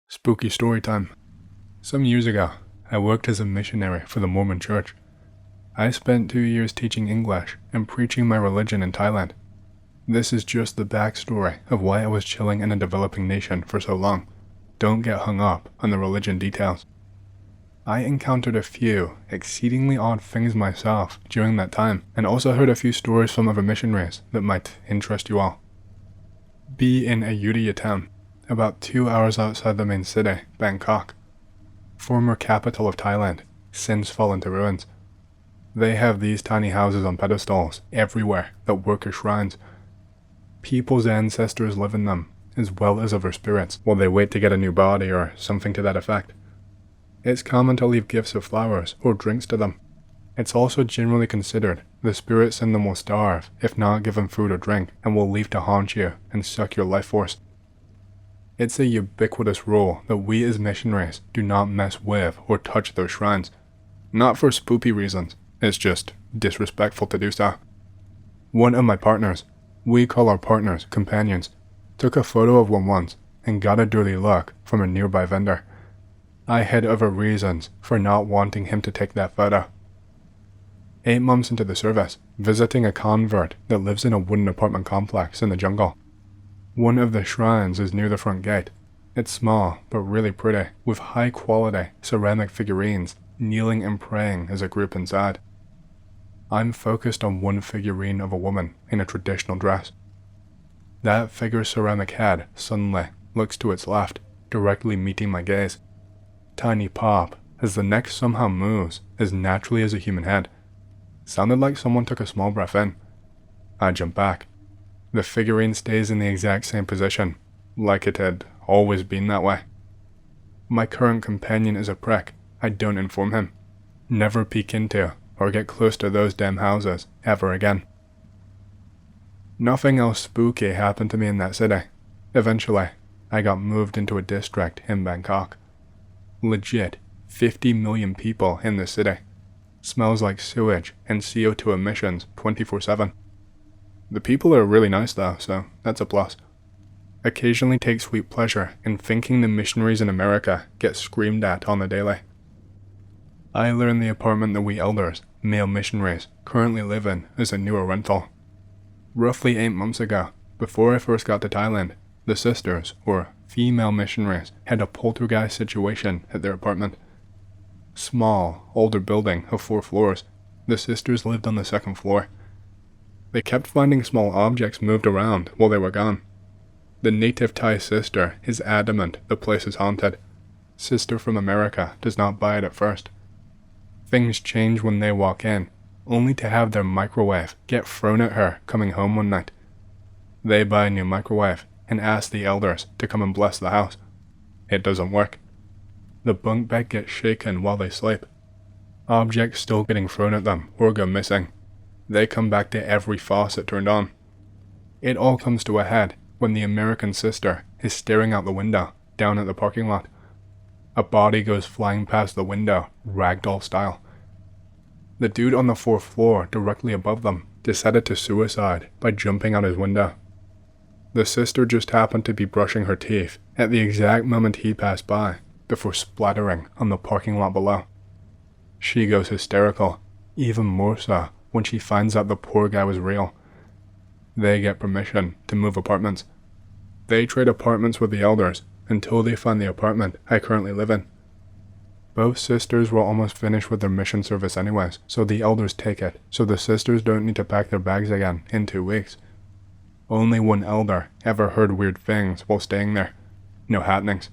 Spooky story time. Some years ago, I worked as a missionary for the Mormon Church. I spent 2 years teaching English and preaching my religion in Thailand. This is just the backstory of why I was chilling in a developing nation for so long. Don't get hung up on the religion details. I encountered a few exceedingly odd things myself during that time, and also heard a few stories from other missionaries that might interest you all. Be in Ayutthaya town, about 2 hours outside the main city, Bangkok. Former capital of Thailand, since fallen to ruins. They have these tiny houses on pedestals everywhere that work as shrines. People's ancestors live in them, as well as other spirits, while they wait to get a new body or something to that effect. It's common to leave gifts of flowers or drinks to them. It's also generally considered the spirits in them will starve if not given food or drink and will leave to haunt you and suck your life force. It's a ubiquitous rule that we as missionaries do not mess with or touch those shrines. Not for spooky reasons, it's just disrespectful to do so. One of my partners, we call our partners companions, took a photo of one once and got a dirty look from a nearby vendor. I had other reasons for not wanting him to take that photo. 8 months into the service, visiting a convert that lives in a wooden apartment complex in the jungle. One of the shrines is near the front gate. It's small, but really pretty, with high-quality ceramic figurines kneeling and praying as a group inside. I'm focused on one figurine of a woman in a traditional dress. That figure's ceramic head suddenly looks to its left, directly meeting my gaze. Tiny pop as the neck somehow moves as naturally as a human head. Sounded like someone took a small breath in. I jump back. The figurine stays in the exact same position, like it had always been that way. My current companion is a prick. I don't inform him. Never peek into or get close to those damn houses ever again. Nothing else spooky happened to me in that city. Eventually, I got moved into a district in Bangkok. Legit, 50 million people in the city. Smells like sewage and CO2 emissions 24/7. The people are really nice though, so that's a plus. Occasionally take sweet pleasure in thinking the missionaries in America get screamed at on the daily. I learned the apartment that we elders, male missionaries, currently live in is a newer rental. Roughly 8 months ago, before I first got to Thailand, the sisters, or female missionaries, had a poltergeist situation at their apartment. Small, older building of 4 floors. The sisters lived on the 2nd floor. They kept finding small objects moved around while they were gone. The native Thai sister is adamant the place is haunted. Sister from America does not buy it at first. Things change when they walk in, only to have their microwave get thrown at her coming home one night. They buy a new microwave and ask the elders to come and bless the house. It doesn't work. The bunk bed gets shaken while they sleep. Objects still getting thrown at them or go missing. They come back to every faucet turned on. It all comes to a head when the American sister is staring out the window down at the parking lot. A body goes flying past the window, ragdoll style. The dude on the 4th floor directly above them decided to suicide by jumping out his window. The sister just happened to be brushing her teeth at the exact moment he passed by before splattering on the parking lot below. She goes hysterical, even more so when she finds out the poor guy was real. They get permission to move apartments. They trade apartments with the elders until they find the apartment I currently live in. Both sisters were almost finished with their mission service anyways, so the elders take it, so the sisters don't need to pack their bags again in 2 weeks. Only one elder ever heard weird things while staying there. No happenings.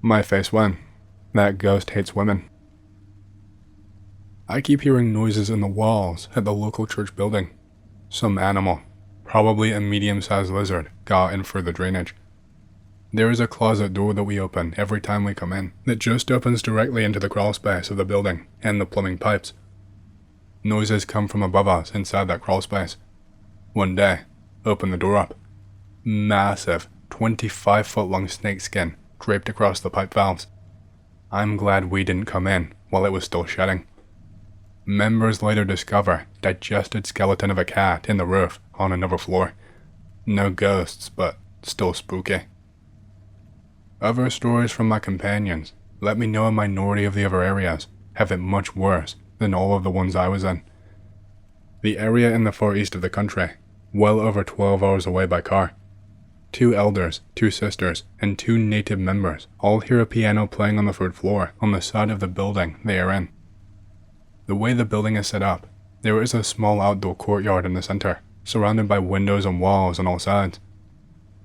My face went. That ghost hates women. I keep hearing noises in the walls at the local church building. Some animal, probably a medium-sized lizard, got in through the drainage. There is a closet door that we open every time we come in that just opens directly into the crawl space of the building and the plumbing pipes. Noises come from above us inside that crawl space. One day, open the door up. Massive, 25-foot-long snakeskin draped across the pipe valves. I'm glad we didn't come in while it was still shedding. Members later discover digested skeleton of a cat in the roof on another floor. No ghosts, but still spooky. Other stories from my companions let me know a minority of the other areas have it much worse than all of the ones I was in. The area in the far east of the country, well over 12 hours away by car. 2 elders, 2 sisters, and 2 native members all hear a piano playing on the 3rd floor on the side of the building they are in. The way the building is set up, there is a small outdoor courtyard in the center, surrounded by windows and walls on all sides.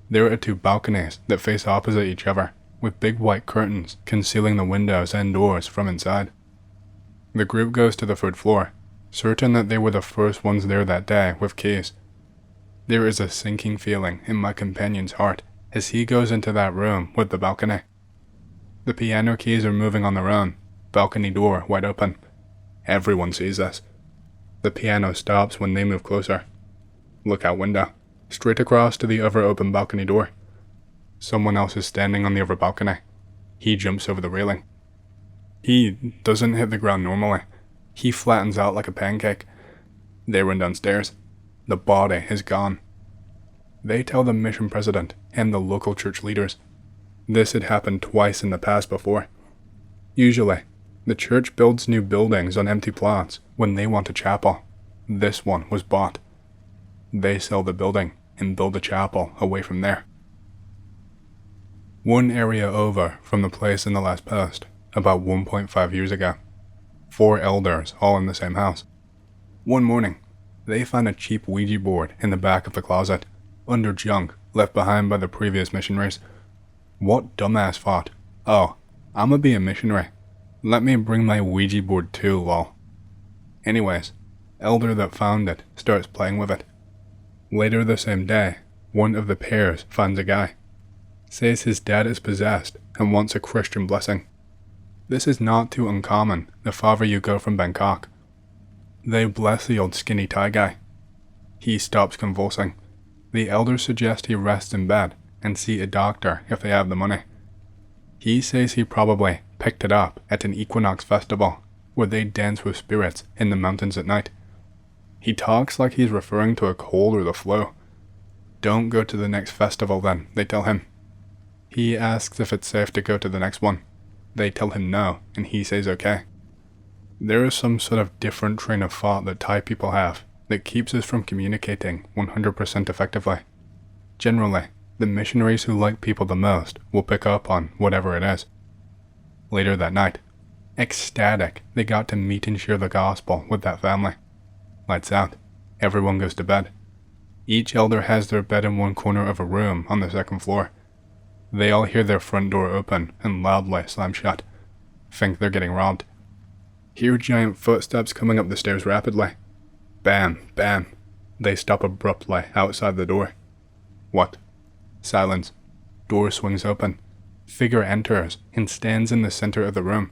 There are 2 balconies that face opposite each other, with big white curtains concealing the windows and doors from inside. The group goes to the 3rd floor, certain that they were the first ones there that day with keys. There is a sinking feeling in my companion's heart as he goes into that room with the balcony. The piano keys are moving on their own, balcony door wide open. Everyone sees this. The piano stops when they move closer. Lookout window, straight across to the other open balcony door. Someone else is standing on the other balcony. He jumps over the railing. He doesn't hit the ground normally. He flattens out like a pancake. They run downstairs. The body is gone. They tell the mission president and the local church leaders. This had happened twice in the past before. Usually, the church builds new buildings on empty plots when they want a chapel. This one was bought. They sell the building and build a chapel away from there. One area over from the place in the last post, about 1.5 years ago. 4 elders all in the same house. One morning, they find a cheap Ouija board in the back of the closet, under junk left behind by the previous missionaries. What dumbass thought, oh, I'ma be a missionary. Let me bring my Ouija board too, lol. Anyways, elder that found it starts playing with it. Later the same day, one of the pairs finds a guy. Says his dad is possessed and wants a Christian blessing. This is not too uncommon the farther you go from Bangkok. They bless the old skinny Thai guy. He stops convulsing. The elders suggest he rests in bed and see a doctor if they have the money. He says he probably picked it up at an equinox festival where they dance with spirits in the mountains at night. He talks like he's referring to a cold or the flu. Don't go to the next festival then, they tell him. He asks if it's safe to go to the next one. They tell him no, and he says okay. There is some sort of different train of thought that Thai people have that keeps us from communicating 100% effectively. Generally, the missionaries who like people the most will pick up on whatever it is. Later that night, ecstatic they got to meet and share the gospel with that family. Lights out, everyone goes to bed. Each elder has their bed in one corner of a room on the 2nd floor. They all hear their front door open and loudly slam shut. Think they're getting robbed. Hear giant footsteps coming up the stairs rapidly. Bam, bam. They stop abruptly outside the door. What? Silence. Door swings open. Figure enters and stands in the center of the room.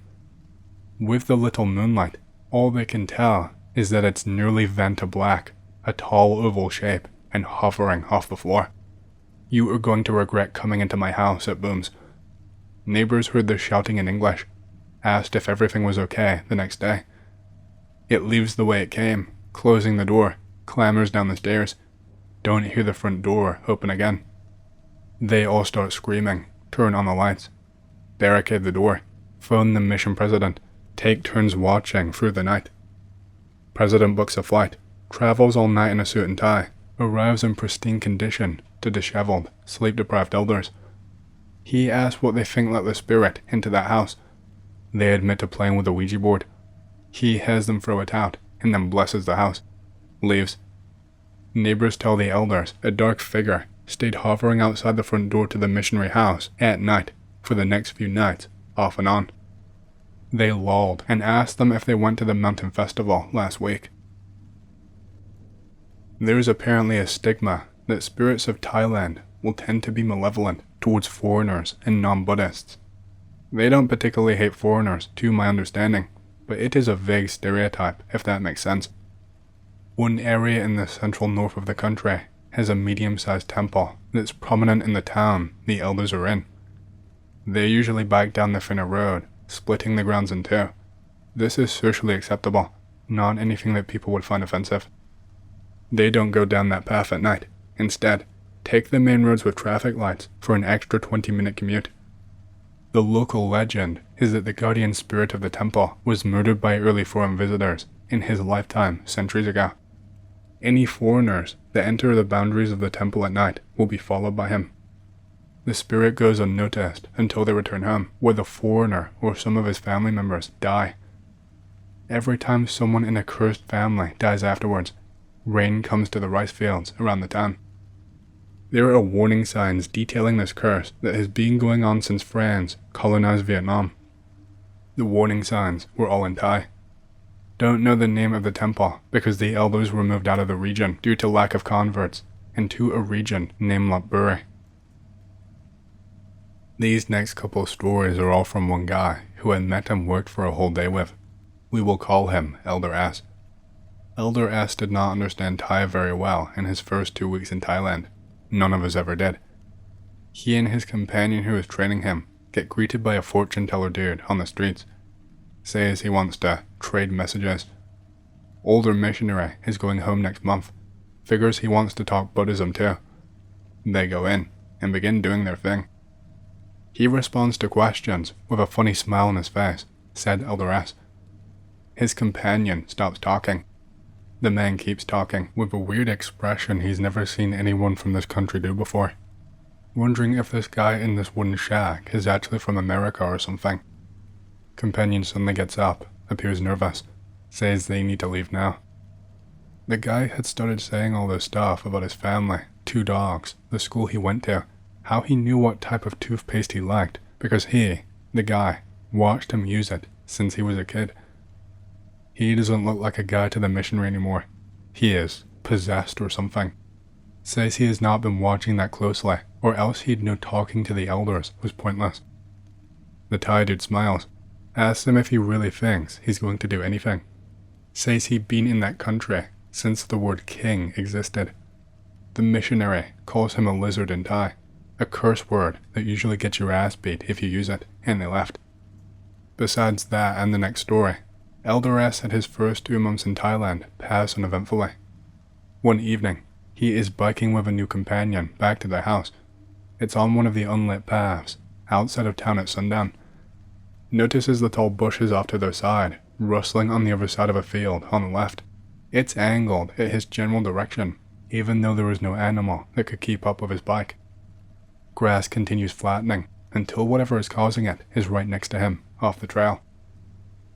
With the little moonlight, all they can tell is that it's nearly Vanta black, a tall oval shape, and hovering off the floor. You are going to regret coming into my house, it booms. Neighbors heard the shouting in English, asked if everything was okay the next day. It leaves the way it came, closing the door, clambers down the stairs. Don't hear the front door open again. They all start screaming, turn on the lights, barricade the door, phone the mission president, take turns watching through the night. President books a flight, travels all night in a suit and tie, arrives in pristine condition to disheveled, sleep-deprived elders. He asks what they think let the spirit into that house. They admit to playing with the Ouija board. He has them throw it out, and then blesses the house. Leaves. Neighbors tell the elders a dark figure stayed hovering outside the front door to the missionary house at night for the next few nights, off and on. They lolled and asked them if they went to the mountain festival last week. There is apparently a stigma that spirits of Thailand will tend to be malevolent towards foreigners and non-Buddhists. They don't particularly hate foreigners, to my understanding, but it is a vague stereotype, if that makes sense. One area in the central north of the country has a medium-sized temple that's prominent in the town the elders are in. They usually bike down the thinner road, splitting the grounds in two. This is socially acceptable, not anything that people would find offensive. They don't go down that path at night. Instead, take the main roads with traffic lights for an extra 20-minute commute. The local legend is that the guardian spirit of the temple was murdered by early foreign visitors in his lifetime centuries ago. Any foreigners that enter the boundaries of the temple at night will be followed by him. The spirit goes unnoticed until they return home, where the foreigner or some of his family members die. Every time someone in a cursed family dies afterwards, rain comes to the rice fields around the town. There are warning signs detailing this curse that has been going on since France colonized Vietnam. The warning signs were all in Thai. Don't know the name of the temple because the elders were moved out of the region due to lack of converts into a region named Lopburi. These next couple stories are all from one guy who I met and worked for a whole day with. We will call him Elder S. Elder S did not understand Thai very well in his first 2 weeks in Thailand. None of us ever did. He and his companion who was training him get greeted by a fortune teller dude on the streets. Says he wants to trade messages. Older missionary is going home next month. Figures he wants to talk Buddhism too. They go in and begin doing their thing. He responds to questions with a funny smile on his face, said Elder S. His companion stops talking. The man keeps talking with a weird expression he's never seen anyone from this country do before, wondering if this guy in this wooden shack is actually from America or something. Companion suddenly gets up, appears nervous, says they need to leave now. The guy had started saying all this stuff about his family, 2 dogs, the school he went to, how he knew what type of toothpaste he liked because he, the guy, watched him use it since he was a kid. He doesn't look like a guy to the missionary anymore. He is possessed or something. Says he has not been watching that closely, or else he'd know talking to the elders was pointless. The Thai dude smiles, asks him if he really thinks he's going to do anything. Says he'd been in that country since the word king existed. The missionary calls him a lizard in Thai, a curse word that usually gets your ass beat if you use it, and they left. Besides that and the next story, Elder S had his first 2 months in Thailand pass uneventfully. One evening, he is biking with a new companion back to their house. It's on one of the unlit paths, outside of town at sundown. Notices the tall bushes off to their side, rustling on the other side of a field on the left. It's angled at his general direction, even though there is no animal that could keep up with his bike. Grass continues flattening until whatever is causing it is right next to him, off the trail.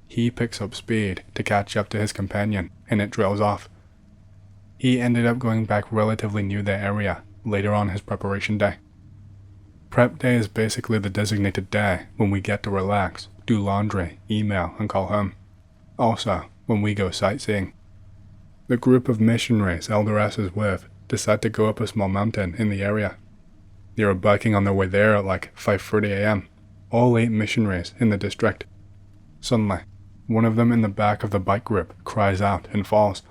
He picks up speed to catch up to his companion, and it trails off. He ended up going back relatively near the area later on his preparation day. Prep day is basically the designated day when we get to relax, do laundry, email, and call home. Also, when we go sightseeing. The group of missionaries Elder S is with decide to go up a small mountain in the area. They are biking on their way there at like 5:30 a.m., all 8 missionaries in the district. Suddenly, one of them in the back of the bike group cries out and falls.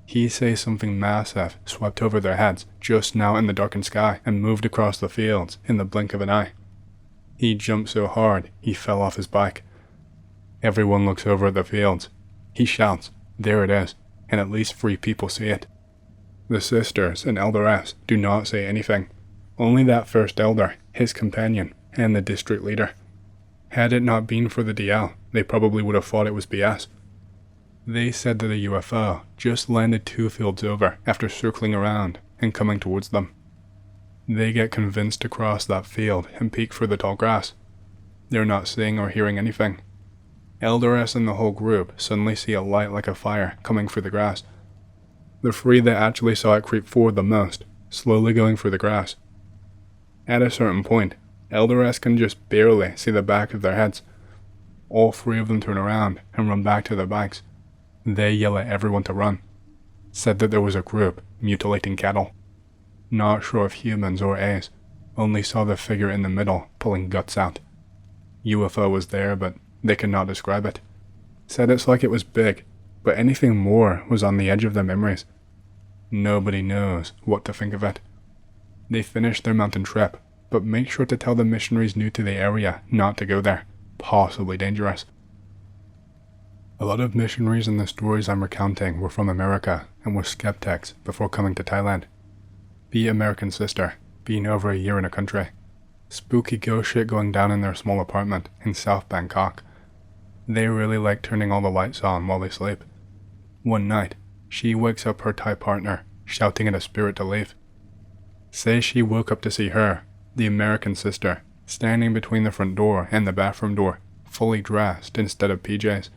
He says something massive swept over their heads just now in the darkened sky and moved across the fields in the blink of an eye. He jumped so hard he fell off his bike. Everyone looks over at the fields. He shouts, "There it is," and at least 3 people see it. The sisters and Elder S do not say anything. Only that first elder, his companion, and the district leader. Had it not been for the DL, they probably would have thought it was BS. They said that a UFO just landed 2 fields over after circling around and coming towards them. They get convinced to cross that field and peek through the tall grass. They're not seeing or hearing anything. Elder S and the whole group suddenly see a light like a fire coming through the grass. The 3 that actually saw it creep forward the most, slowly going through the grass. At a certain point, Elder S can just barely see the back of their heads. All 3 of them turn around and run back to their bikes. They yell at everyone to run. Said that there was a group mutilating cattle. Not sure if humans or A's. Only saw the figure in the middle pulling guts out. UFO was there, but they could not describe it. Said it's like it was big, but anything more was on the edge of their memories. Nobody knows what to think of it. They finish their mountain trip, but make sure to tell the missionaries new to the area not to go there. Possibly dangerous. A lot of missionaries in the stories I'm recounting were from America and were skeptics before coming to Thailand. Be American sister, being over a year in a country. Spooky ghost shit going down in their small apartment in South Bangkok. They really like turning all the lights on while they sleep. One night, she wakes up her Thai partner, shouting at a spirit to leave. Says she woke up to see her, the American sister, standing between the front door and the bathroom door, fully dressed instead of PJs.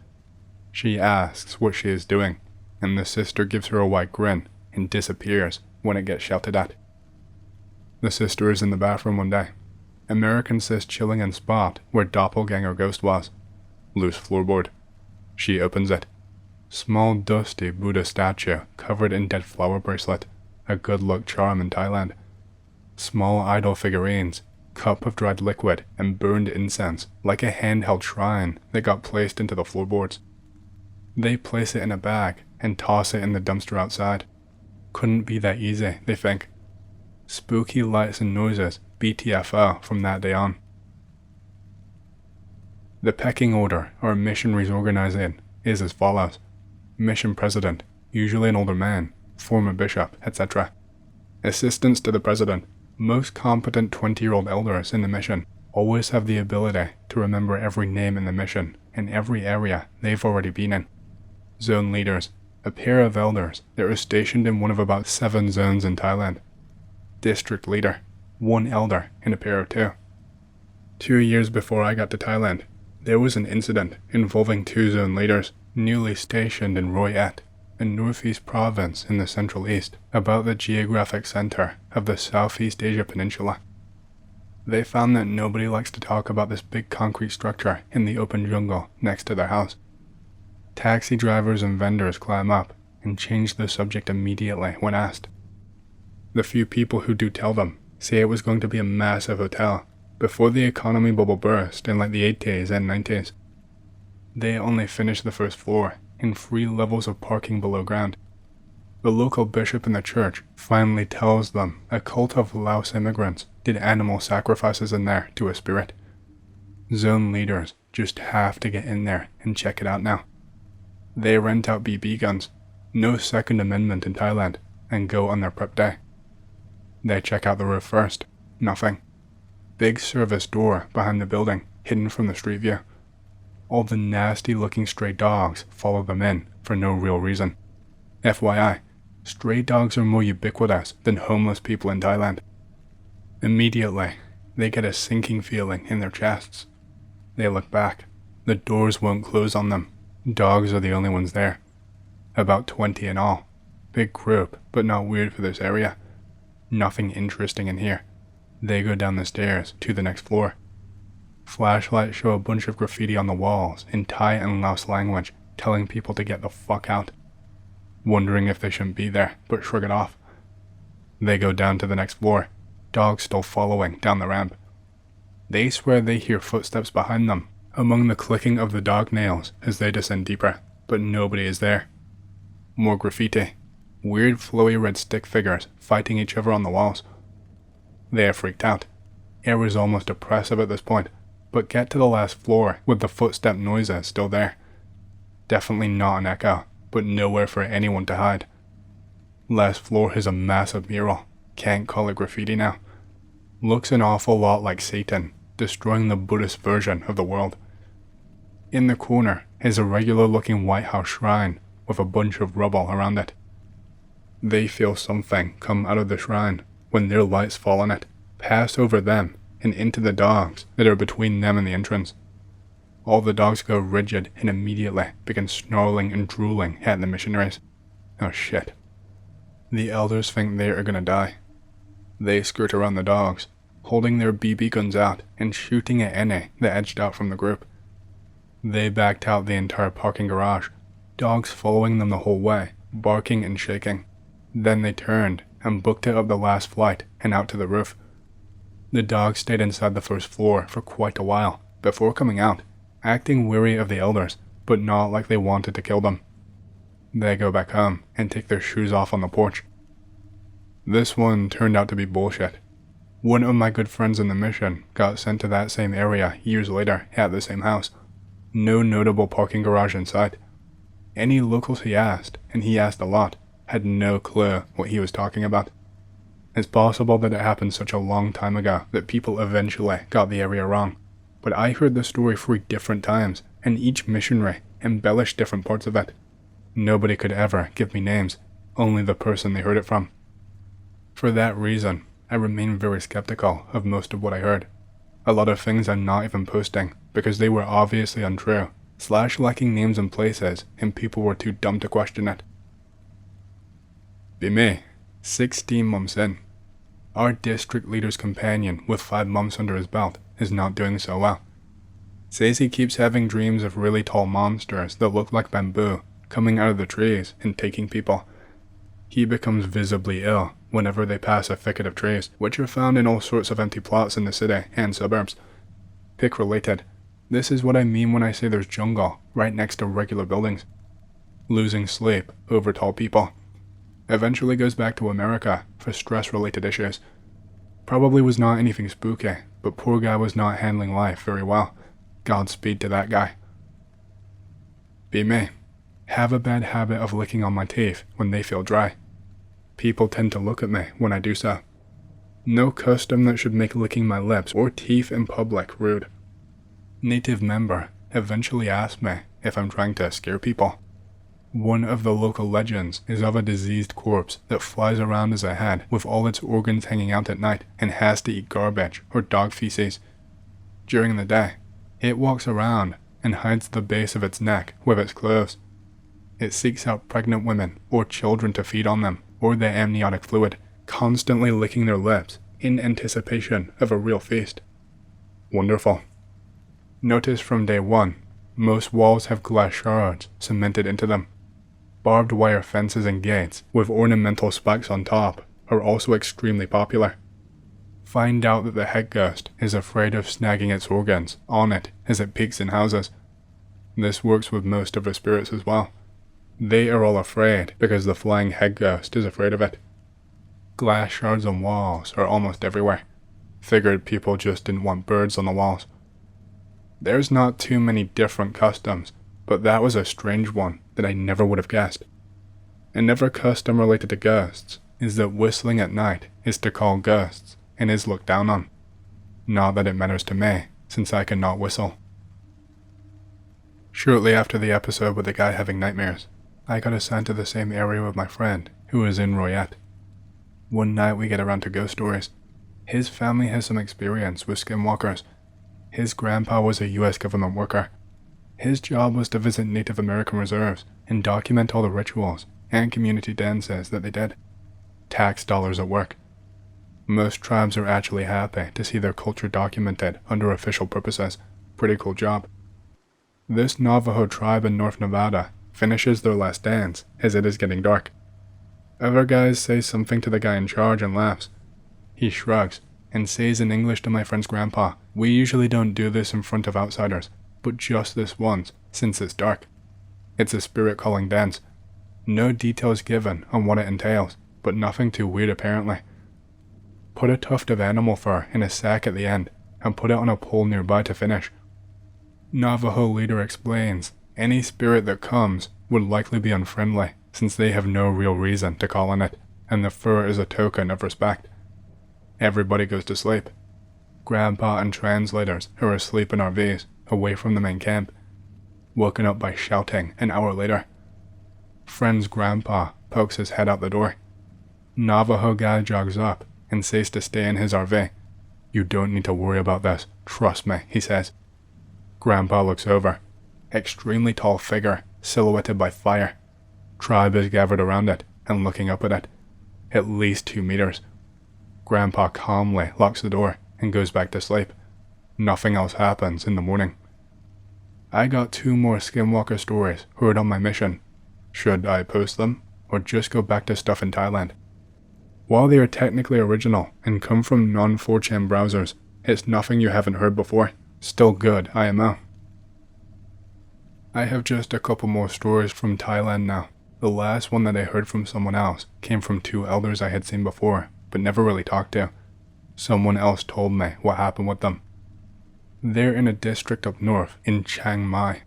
She asks what she is doing, and the sister gives her a wide grin and disappears when it gets shouted at. The sister is in the bathroom one day. American sis chilling in spot where doppelganger ghost was. Loose floorboard. She opens it. Small dusty Buddha statue covered in dead flower bracelet, a good luck charm in Thailand. Small idol figurines, cup of dried liquid and burned incense like a handheld shrine that got placed into the floorboards. They place it in a bag and toss it in the dumpster outside. Couldn't be that easy, they think. Spooky lights and noises BTFO from that day on. The pecking order our missionaries organize in is as follows. Mission president, usually an older man, former bishop, etc. Assistants to the president, most competent 20-year-old elders in the mission, always have the ability to remember every name in the mission and every area they've already been in. Zone leaders, a pair of elders that are stationed in one of about 7 zones in Thailand. District leader, 1 elder in a pair of 2. 2 years before I got to Thailand, there was an incident involving 2 zone leaders newly stationed in Royet, a northeast province in the Central East, about the geographic center of the Southeast Asia Peninsula. They found that nobody likes to talk about this big concrete structure in the open jungle next to their house. Taxi drivers and vendors climb up and change the subject immediately when asked. The few people who do tell them say it was going to be a massive hotel before the economy bubble burst in like the 80s and 90s. They only finished the first floor in 3 levels of parking below ground. The local bishop in the church finally tells them a cult of Laos immigrants did animal sacrifices in there to a spirit. Zone leaders just have to get in there and check it out now. They rent out BB guns, no Second Amendment in Thailand, and go on their prep day. They check out the roof first. Nothing. Big service door behind the building, hidden from the street view. All the nasty-looking stray dogs follow them in for no real reason. FYI, stray dogs are more ubiquitous than homeless people in Thailand. Immediately, they get a sinking feeling in their chests. They look back. The doors won't close on them. Dogs are the only ones there. About 20 in all. Big group, but not weird for this area. Nothing interesting in here. They go down the stairs to the next floor. Flashlights show a bunch of graffiti on the walls in Thai and Laos language, telling people to get the fuck out. Wondering if they shouldn't be there, but shrug it off. They go down to the next floor, dogs still following down the ramp. They swear they hear footsteps behind them, among the clicking of the dog nails as they descend deeper, but nobody is there. More graffiti. Weird flowy red stick figures fighting each other on the walls. They are freaked out. Air is almost oppressive at this point, but get to the last floor with the footstep noises still there. Definitely not an echo, but nowhere for anyone to hide. Last floor has a massive mural. Can't call it graffiti now. Looks an awful lot like Satan, destroying the Buddhist version of the world. In the corner is a regular looking White House shrine with a bunch of rubble around it. They feel something come out of the shrine when their lights fall on it, pass over them, and into the dogs that are between them and the entrance. All the dogs go rigid and immediately begin snarling and drooling at the missionaries. Oh shit. The elders think they are gonna die. They skirt around the dogs, holding their BB guns out and shooting at any that edged out from the group. They backed out the entire parking garage, dogs following them the whole way, barking and shaking. Then they turned and booked it up the last flight and out to the roof. The dogs stayed inside the first floor for quite a while before coming out, acting weary of the elders, but not like they wanted to kill them. They go back home and take their shoes off on the porch. This one turned out to be bullshit. One of my good friends in the mission got sent to that same area years later at the same house. No notable parking garage in sight. Any locals he asked, and he asked a lot, had no clue what he was talking about. It's possible that it happened such a long time ago that people eventually got the area wrong, but I heard the story 3 different times, and each missionary embellished different parts of it. Nobody could ever give me names, only the person they heard it from. For that reason, I remain very skeptical of most of what I heard. A lot of things I'm not even posting because they were obviously untrue, / lacking names and places, and people were too dumb to question it. Be me, 16 months in. Our district leader's companion with 5 months under his belt is not doing so well. Says he keeps having dreams of really tall monsters that look like bamboo coming out of the trees and taking people. He becomes visibly ill whenever they pass a thicket of trees, which are found in all sorts of empty plots in the city and suburbs. Pick related. This is what I mean when I say there's jungle right next to regular buildings. Losing sleep over tall people. Eventually goes back to America for stress-related issues. Probably was not anything spooky, but poor guy was not handling life very well. Godspeed to that guy. Be me. Have a bad habit of licking on my teeth when they feel dry. People tend to look at me when I do so. No custom that should make licking my lips or teeth in public rude. Native member eventually asked me if I'm trying to scare people. One of the local legends is of a diseased corpse that flies around as a head with all its organs hanging out at night and has to eat garbage or dog feces. During the day, it walks around and hides the base of its neck with its claws. It seeks out pregnant women or children to feed on them or their amniotic fluid, constantly licking their lips in anticipation of a real feast. Wonderful. Notice from day 1, most walls have glass shards cemented into them. Barbed wire fences and gates with ornamental spikes on top are also extremely popular. Find out that the head ghost is afraid of snagging its organs on it as it peeks in houses. This works with most of the spirits as well. They are all afraid because the flying head ghost is afraid of it. Glass shards on walls are almost everywhere. Figured people just didn't want birds on the walls. There's not too many different customs, but that was a strange one that I never would have guessed. Another custom related to ghosts is that whistling at night is to call ghosts and is looked down on. Not that it matters to me, since I cannot whistle. Shortly after the episode with the guy having nightmares, I got assigned to the same area with my friend, who was in Royette. One night we get around to ghost stories. His family has some experience with skinwalkers. His grandpa was a US government worker. His job was to visit Native American reserves and document all the rituals and community dances that they did. Tax dollars at work. Most tribes are actually happy to see their culture documented under official purposes. Pretty cool job. This Navajo tribe in North Nevada finishes their last dance as it is getting dark. Other guys say something to the guy in charge and laughs. He shrugs and says in English to my friend's grandpa, "We usually don't do this in front of outsiders, but just this once, since it's dark." It's a spirit calling dance. No details given on what it entails, but nothing too weird apparently. Put a tuft of animal fur in a sack at the end, and put it on a pole nearby to finish. Navajo leader explains, any spirit that comes would likely be unfriendly, since they have no real reason to call on it, and the fur is a token of respect. Everybody goes to sleep. Grandpa and translators are asleep in RVs, away from the main camp, woken up by shouting an hour later. Friend's grandpa pokes his head out the door. Navajo guy jogs up and says to stay in his RV. "You don't need to worry about this, trust me," he says. Grandpa looks over. Extremely tall figure, silhouetted by fire. Tribe is gathered around it and looking up at it. At least 2 meters. Grandpa calmly locks the door and goes back to sleep. Nothing else happens in the morning. I got 2 more skinwalker stories heard on my mission. Should I post them, or just go back to stuff in Thailand? While they are technically original and come from non-4chan browsers, it's nothing you haven't heard before. Still good, IMO. I have just a couple more stories from Thailand now. The last one that I heard from someone else came from 2 elders I had seen before, but never really talked to. Someone else told me what happened with them. They're in a district up north in Chiang Mai.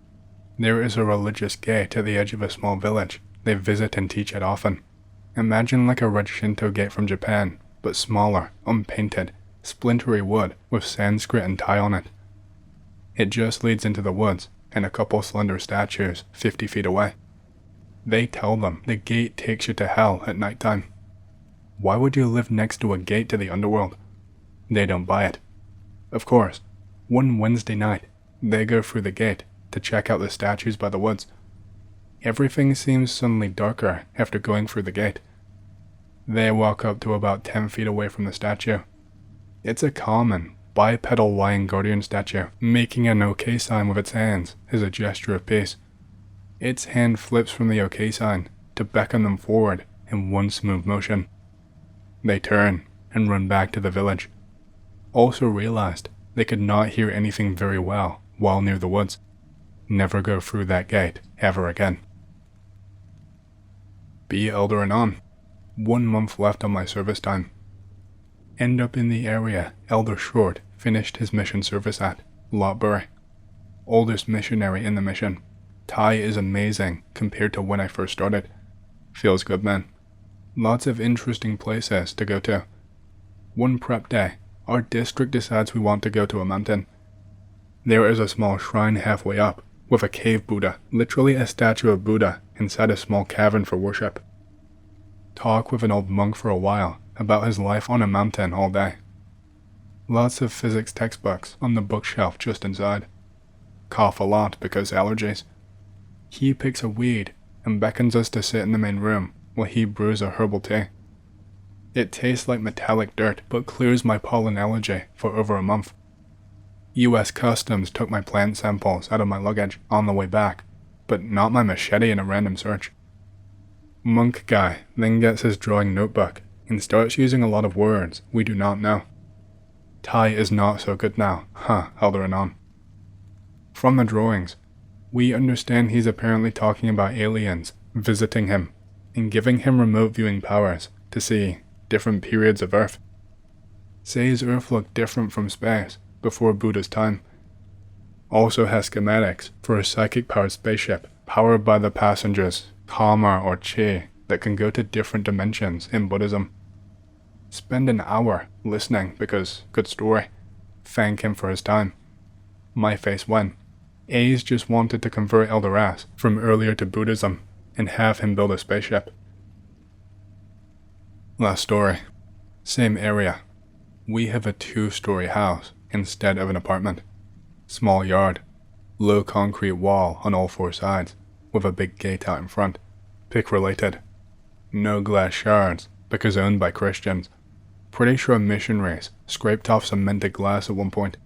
There is a religious gate at the edge of a small village. They visit and teach it often. Imagine like a red Shinto gate from Japan, but smaller, unpainted, splintery wood with Sanskrit and Thai on it. It just leads into the woods and a couple slender statues 50 feet away. They tell them the gate takes you to hell at nighttime. Why would you live next to a gate to the underworld? They don't buy it. Of course, one Wednesday night, they go through the gate to check out the statues by the woods. Everything seems suddenly darker after going through the gate. They walk up to about 10 feet away from the statue. It's a common, bipedal lion guardian statue, making an OK sign with its hands as a gesture of peace. Its hand flips from the OK sign to beckon them forward in one smooth motion. They turn and run back to the village. Also realized they could not hear anything very well while near the woods. Never go through that gate ever again. Be elder and on. 1 month left on my service time. End up in the area Elder Short finished his mission service at, Lotbury. Oldest missionary in the mission. Thai is amazing compared to when I first started. Feels good, man. Lots of interesting places to go to. One prep day, our district decides we want to go to a mountain. There is a small shrine halfway up, with a cave Buddha, literally a statue of Buddha inside a small cavern for worship. Talk with an old monk for a while about his life on a mountain all day. Lots of physics textbooks on the bookshelf just inside. Cough a lot because allergies. He picks a weed and beckons us to sit in the main room while he brews a herbal tea. It tastes like metallic dirt but clears my pollen allergy for over a month. US Customs took my plant samples out of my luggage on the way back, but not my machete in a random search. Monk guy then gets his drawing notebook and starts using a lot of words we do not know. Thai is not so good now, Elder Anon. From the drawings, we understand he's apparently talking about aliens visiting him and giving him remote viewing powers to see different periods of Earth. Says Earth looked different from space before Buddha's time. Also has schematics for a psychic-powered spaceship powered by the passengers, karma or chi, that can go to different dimensions in Buddhism. Spend an hour listening because good story. Thank him for his time. My face went. A's just wanted to convert Elder Ass from earlier to Buddhism and have him build a spaceship. Last story. Same area. We have a 2-story house instead of an apartment. Small yard. Low concrete wall on all 4 sides, with a big gate out in front. Pick related. No glass shards, because owned by Christians. Pretty sure missionaries scraped off some cemented glass at one point.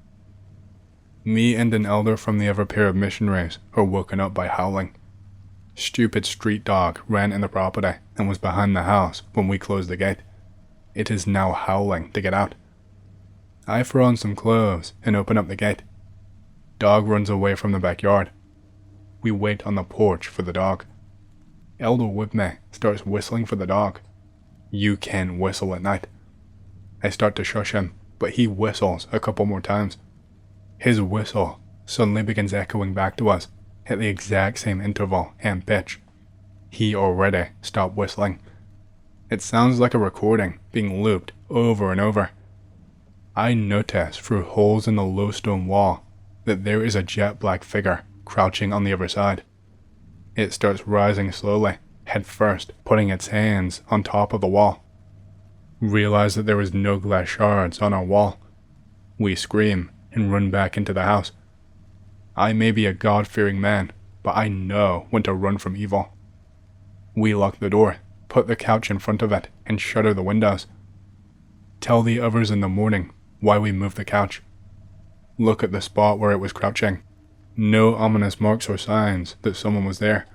Me and an elder from the other pair of missionaries are woken up by howling. Stupid street dog ran in the property and was behind the house when we closed the gate. It is now howling to get out. I throw on some clothes and open up the gate. Dog runs away from the backyard. We wait on the porch for the dog. Elder with me starts whistling for the dog. You can't whistle at night. I start to shush him, but he whistles a couple more times. His whistle suddenly begins echoing back to us at the exact same interval and pitch. He already stopped whistling. It sounds like a recording being looped over and over. I notice through holes in the low stone wall that there is a jet black figure crouching on the other side. It starts rising slowly, head first, putting its hands on top of the wall. Realize that there is no glass shards on our wall. We scream and run back into the house. I may be a God-fearing man, but I know when to run from evil. We lock the door, put the couch in front of it, and shutter the windows. Tell the others in the morning why we moved the couch. Look at the spot where it was crouching. No ominous marks or signs that someone was there.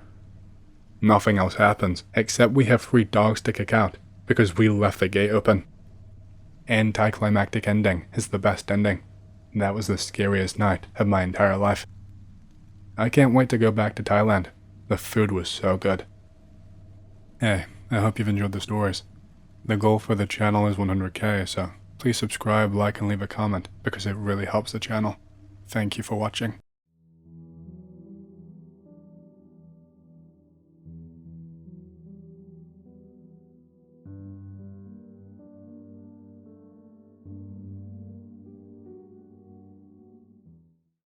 Nothing else happens, except we have 3 dogs to kick out because we left the gate open. Anticlimactic ending is the best ending. That was the scariest night of my entire life. I can't wait to go back to Thailand. The food was so good. Hey, I hope you've enjoyed the stories. The goal for the channel is 100k, so please subscribe, like, and leave a comment because it really helps the channel. Thank you for watching.